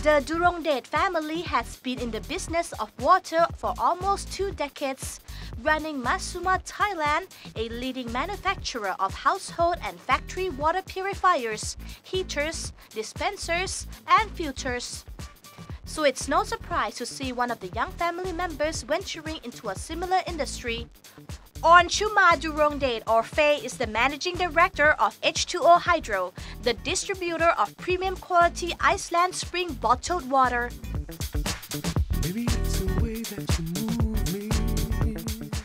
The Durongdate family has been in the business of water for almost 2 decades, running Masuma Thailand, a leading manufacturer of household and factory water purifiers, heaters, dispensers, and filters. So it's no surprise to see one of the young family members venturing into a similar industry. Onchuma Durongdate, or Faye, is the managing director of H2O Hydro, the distributor of premium quality Iceland spring bottled water.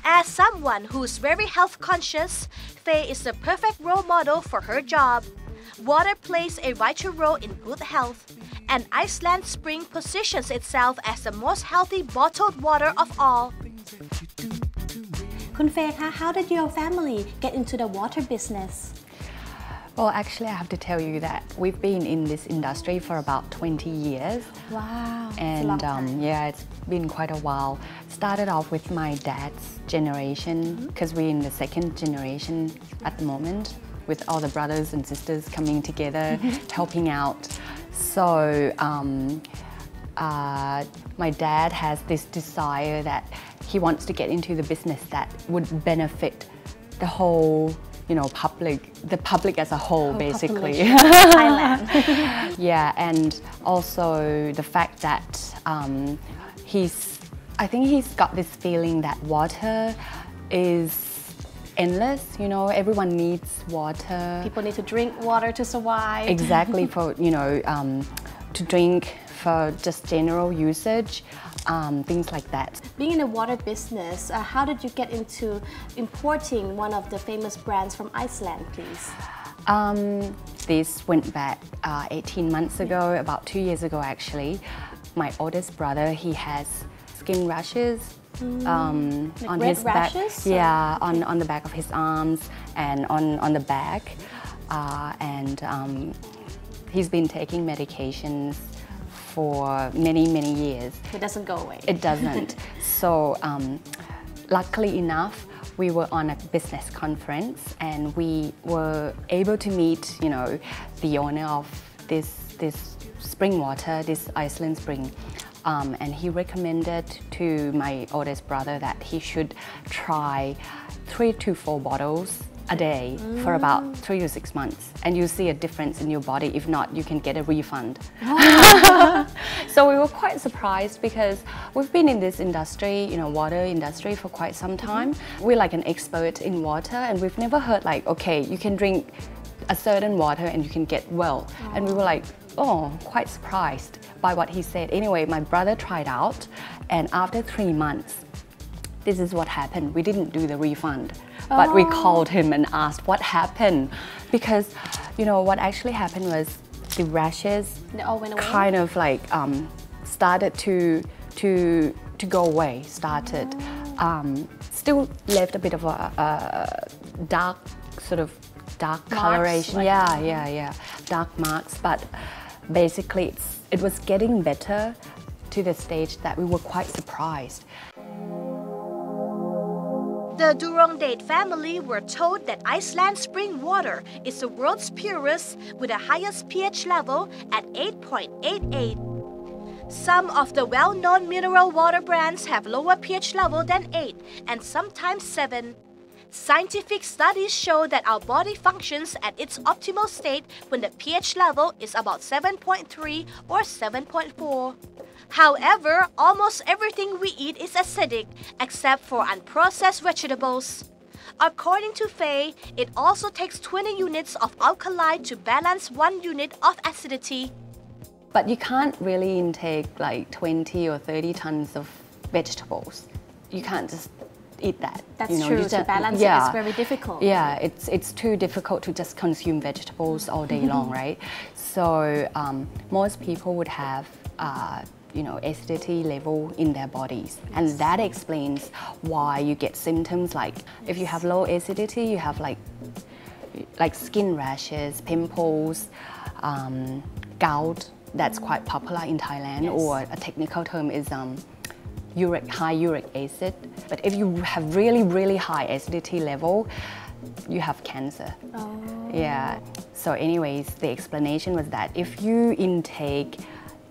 As someone who's very health conscious, Faye is the perfect role model for her job. Water plays a vital role in good health, and Iceland Spring positions itself as the most healthy bottled water of all. Kun Faye, how did your family get into the water business? Well, actually, I have to tell you that we've been in this industry for about 20 years. Wow, And yeah, it's been quite a while. Started off with my dad's generation, because we're in the second generation at the moment, with all the brothers and sisters coming together, helping out. So my dad has this desire that he wants to get into the business that would benefit the whole, the public as a whole, basically. Thailand. Yeah, and also the fact that I think he's got this feeling that water is endless. Everyone needs water. People need to drink water to survive. Exactly, for to drink, for just general usage, things like that. Being in the water business, how did you get into importing one of the famous brands from Iceland, please? This went back 18 months ago, about 2 years ago actually. My oldest brother, he has skin rashes on his back. Rashes? Yeah, on the back of his arms and on the back. He's been taking medications for many years. It doesn't go away. It doesn't. So luckily enough, we were on a business conference and we were able to meet, the owner of this spring water, this Iceland Spring. And he recommended to my oldest brother that he should try 3 to 4 bottles a day for about 3 to 6 months, and you'll see a difference in your body. If not, you can get a refund. So we were quite surprised because we've been in this industry, water industry, for quite some time. We're like an expert in water, and we've never heard like, okay, you can drink a certain water and you can get well. And we were like, oh, quite surprised by what he said. Anyway, my brother tried out, and after 3 months, this is what happened. We didn't do the refund, but we called him and asked what happened. Because, what actually happened was the rashes kind of like started to go away, still left a bit of a dark, sort of dark coloration. Like yeah, dark marks, but basically it was getting better to the stage that we were quite surprised. The Durongdate family were told that Iceland spring water is the world's purest, with the highest pH level at 8.88. Some of the well-known mineral water brands have lower pH level than 8 and sometimes 7. Scientific studies show that our body functions at its optimal state when the pH level is about 7.3 or 7.4. However, almost everything we eat is acidic, except for unprocessed vegetables. According to Faye, it also takes 20 units of alkali to balance 1 unit of acidity. But you can't really intake like 20 or 30 tons of vegetables. You can't just eat that. That's true. To balance it is very difficult. Yeah, it's too difficult to just consume vegetables all day long, right? So most people would have acidity level in their bodies, and that explains why you get symptoms like, if you have low acidity, you have like skin rashes, pimples, gout. That's quite popular in Thailand, or a technical term is high uric acid. But if you have really high acidity level, you have cancer. Yeah. So anyways, the explanation was that if you intake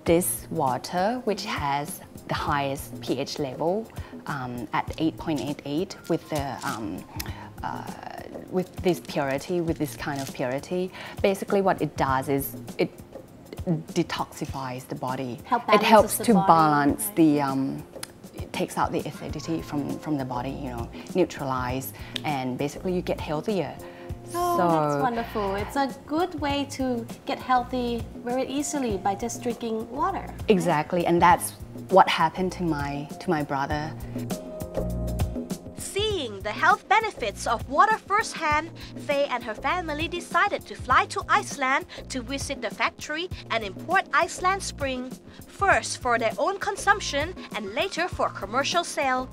this water, which has the highest pH level at 8.88 with this purity, with this kind of purity, basically what it does is it detoxifies the body. It helps to balance the it takes out the acidity from the body, you know, neutralize, and basically you get healthier. Oh, that's wonderful. It's a good way to get healthy very easily by just drinking water. Exactly, and that's what happened to my brother. Seeing the health benefits of water firsthand, Faye and her family decided to fly to Iceland to visit the factory and import Iceland Spring, first for their own consumption and later for commercial sale.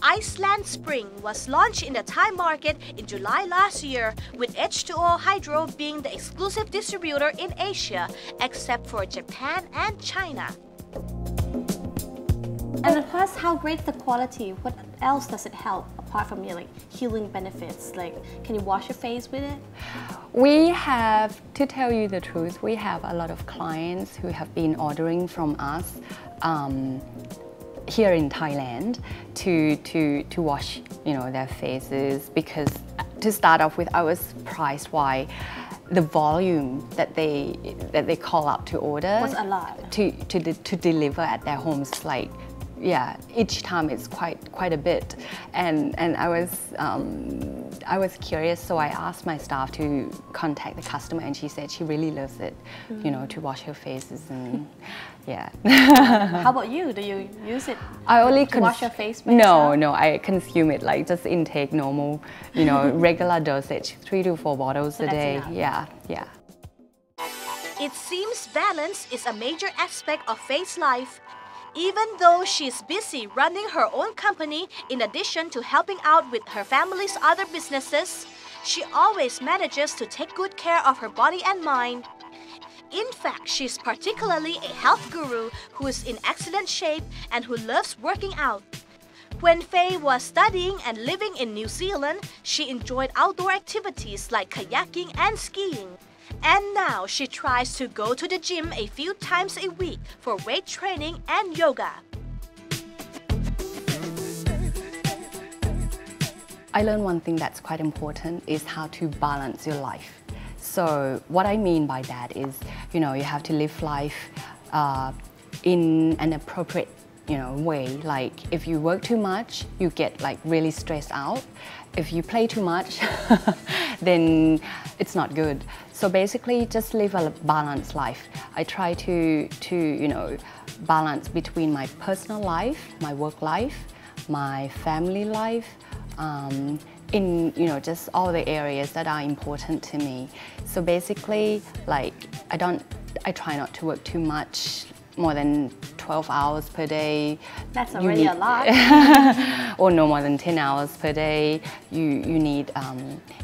Iceland Spring was launched in the Thai market in July last year, with H2O Hydro being the exclusive distributor in Asia, except for Japan and China. And plus, how great the quality? What else does it help apart from like healing benefits? Like, can you wash your face with it? We have, to tell you the truth, we have a lot of clients who have been ordering from us here in Thailand to wash, you know, their faces, because to start off with, I was surprised why the volume that they call up to order was a lot to deliver at their homes. Like, yeah, each time it's quite a bit, and I was curious, so I asked my staff to contact the customer, and she said she really loves it, you know, to wash her faces, and yeah. How about you? Do you use it to wash your face? No, I consume it like just intake normal, you know, regular dosage, 3 to 4 bottles a day. Enough. Yeah. It seems balance is a major aspect of Faye's life. Even though she's busy running her own company, in addition to helping out with her family's other businesses, she always manages to take good care of her body and mind. In fact, she's particularly a health guru who is in excellent shape and who loves working out. When Faye was studying and living in New Zealand, she enjoyed outdoor activities like kayaking and skiing. And now she tries to go to the gym a few times a week for weight training and yoga. I learned one thing that's quite important is how to balance your life. So what I mean by that is, you know, you have to live life in an appropriate, you know, way. Like if you work too much, you get like really stressed out. If you play too much, then it's not good. So basically, just live a balanced life. I try to you know, balance between my personal life, my work life, my family life, in, you know, just all the areas that are important to me. So basically, like I try not to work too much, more than 12 hours per day. That's already a lot. Or no more than 10 hours per day. You need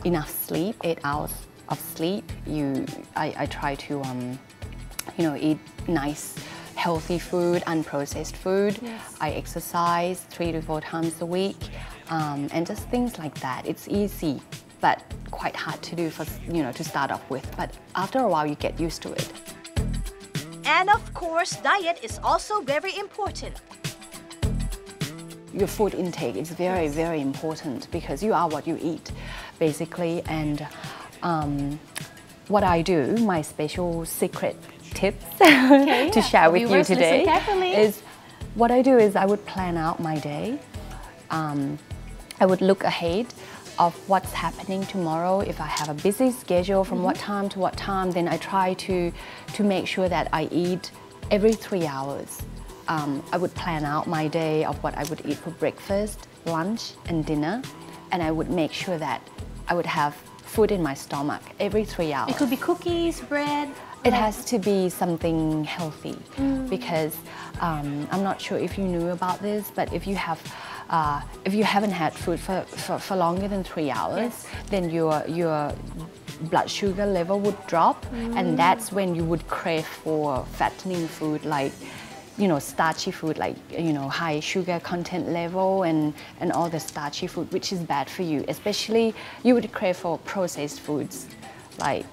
enough sleep, 8 hours of sleep. I try to you know, eat nice healthy food, unprocessed food. Yes. I exercise 3 to 4 times a week, and just things like that. It's easy, but quite hard to do for, you know, to start off with. But after a while, you get used to it. And of course, diet is also very important. Your food intake is very, very important because you are what you eat, basically. And what I do, my special secret tips to share with you today is, what I do is I would plan out my day. I would look ahead of what's happening tomorrow. If I have a busy schedule from what time to what time, then I try to make sure that I eat every 3 hours. I would plan out my day of what I would eat for breakfast, lunch and dinner, and I would make sure that I would have food in my stomach every 3 hours. It could be cookies, bread. It has to be something healthy because I'm not sure if you knew about this, but if you haven't had food for longer than 3 hours, then your blood sugar level would drop, and that's when you would crave for fattening food, like, you know, starchy food, like, you know, high sugar content level and all the starchy food, which is bad for you. Especially you would crave for processed foods like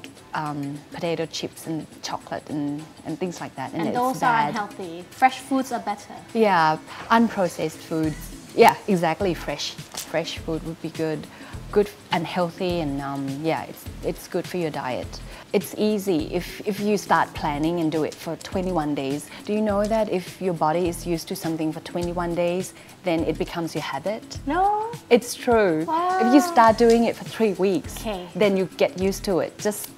potato chips and chocolate and things like that. And it's those are bad. unhealthy. Fresh foods are better. Yeah, unprocessed foods. Yeah, exactly. Fresh food would be good and healthy, and yeah, it's good for your diet. It's easy if you start planning and do it for 21 days. Do you know that if your body is used to something for 21 days, then it becomes your habit? No? It's true. Wow. If you start doing it for 3 weeks, Okay. then you get used to it. Just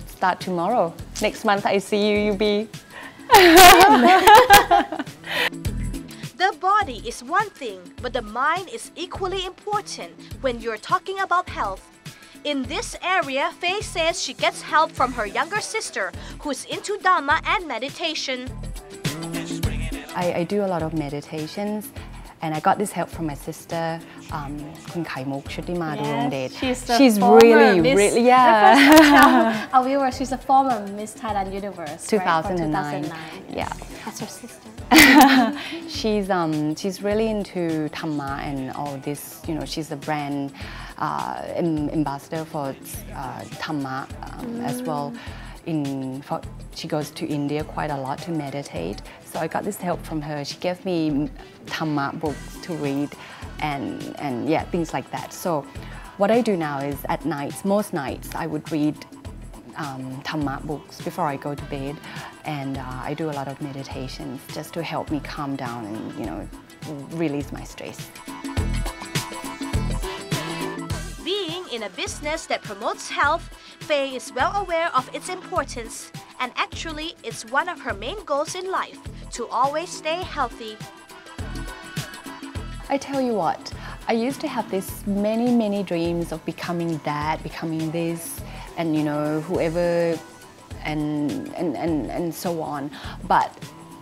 start tomorrow. Next month I see you, you'll be... The body is one thing, but the mind is equally important when you're talking about health. In this area, Faye says she gets help from her younger sister, who's into Dharma and meditation. I do a lot of meditations, and I got this help from my sister, Kun Khaimuk Chutima Durongdet. She's former Miss, really, yeah. Our viewers, she's a former Miss Thailand Universe, 2009. Right? For 2009. Yeah. That's her sister. She's really into Dhamma and all this. You know, she's a brand ambassador for Dhamma as well. She goes to India quite a lot to meditate. So I got this help from her. She gave me Dhamma books to read and yeah, things like that. So what I do now is at nights, most nights, I would read Dhamma books before I go to bed, and I do a lot of meditations just to help me calm down and, you know, release my stress. Being in a business that promotes health, Faye is well aware of its importance, and actually it's one of her main goals in life, to always stay healthy. I tell you what, I used to have this many dreams of becoming that, becoming this, and, you know, whoever, and so on. But,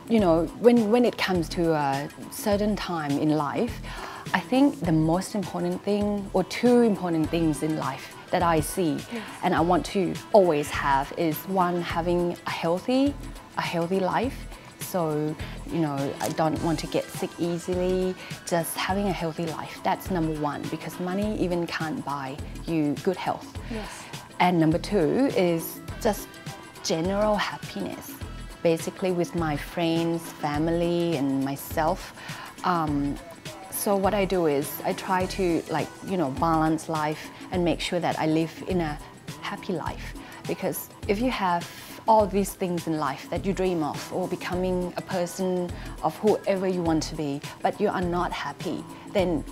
you know, when it comes to a certain time in life, I think the most important thing, or two important things in life that I see, and I want to always have, is one, having a healthy life. So, you know, I don't want to get sick easily. Just having a healthy life, that's number one, because money even can't buy you good health. Yes. And number two is just general happiness, basically with my friends, family, and myself. So what I do is I try to, like, you know, balance life and make sure that I live in a happy life. Because if you have all these things in life that you dream of, or becoming a person of whoever you want to be, but you are not happy, then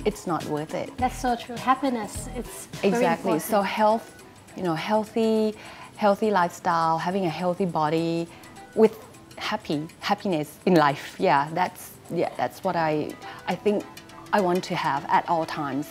it's not worth it. That's so true. Happiness, it's very Exactly. important. So health, you know, healthy lifestyle, having a healthy body with happiness in life. Yeah, that's what I think I want to have at all times.